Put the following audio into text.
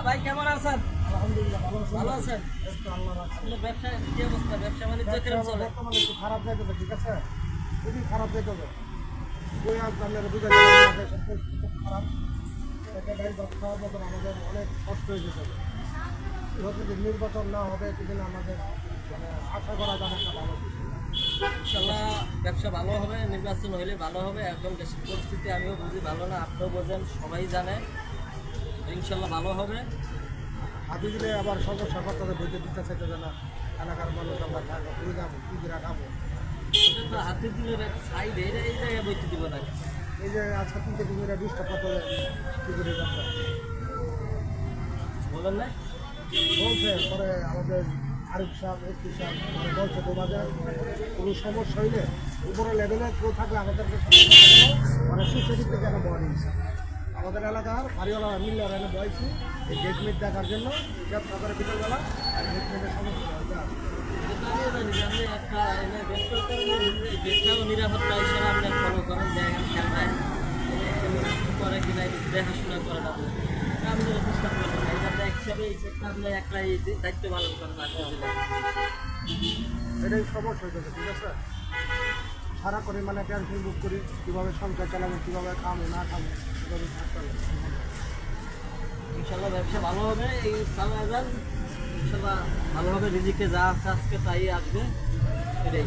ভাই কেমন আছেন? আলহামদুলিল্লাহ ভালো আছেন? একটু আল্লাহ রাখছে। আসলে ব্যবসা কি অবস্থা? ব্যবসা বাণিজ্য কিরকম চলে? বর্তমানে একটু খারাপ যাইতেছে, ঠিক আছে? খুবই খারাপ যাইতেছে। বই আজ আপনারা বুঝা যাবেন না, দেশের পরিস্থিতি খুব খারাপ। একটা গাড়ি বাস খাওয়ার মতন আমাদের অনেক কষ্ট হয়ে যেতে হবে। এবার যদি নির্বাচন না হবে সেদিন আমাদের মানে আশা করা যাবে একটা ভালো কিছু। ইনশাল্লাহ ব্যবসা ভালো হবে, নির্বাচন হইলে ভালো হবে। এখন দেশের পরিস্থিতি আমিও বুঝি ভালো না, আপনিও বোঝেন, সবাই জানে। ইনশাল্লাহ ভালো হবে। হাতি দিলে আবার সমস্যা করতে বইতে দিতে চাইতে না, এলাকার মানুষ আমরা খাবো, ঘুরে যাবো, কী করে খাবো। এটা তো হাতের দিনের সাইড এই জায়গায় বইতে দিব না। এই যে আজকে 3 দিনের ডিস্টার্ব করতে কী করে যাবো বলেন না? বলছে পরে আমাদের আরিফ সাহেব এসপি সাহেব মানে বলছে তোমাদের কোনো সমস্যা হইলে উপরে লেভেলে কেউ থাকলে আমাদেরকে মানে সুস্থিক থেকে একটা বয় নিয়েছে আমাদের এলাকার বাড়িওয়ালা মিল্লার এনে বয়সি এই গেট মিট দেখার জন্য ব্যবসা করে বিকেলবেলা আর গেট মিটের সমস্যা হয়েছে এটা আমিও জানি যে আপনি একটা এনে ব্যবসা করেন, এই ব্যবসাও নিরাপত্তা হিসেবে আপনি ফলো করেন, দেখেন খেলবেন করে কিনা একটু দেখাশোনা করেন আপনি। আমি তো চেষ্টা করবেন না, এটা হিসাবে এই চেষ্টা আপনি একলাই দায়িত্ব পালন করেন আপনি দিলে। এটাই সমস্যা হয়েছে, ঠিক আছে? সারা করে মানে টেনশন বুক করি কীভাবে সংসার চালাবো, কীভাবে খাবো না খাবো কীভাবে থাকতে হবে। ইনশাল্লাহ ব্যবসা ভালো হবে, এই চালা যান, ইনশাল্লাহ ভালো হবে। রিজিকে যা আছে আজকে তাই আসবে, এটাই।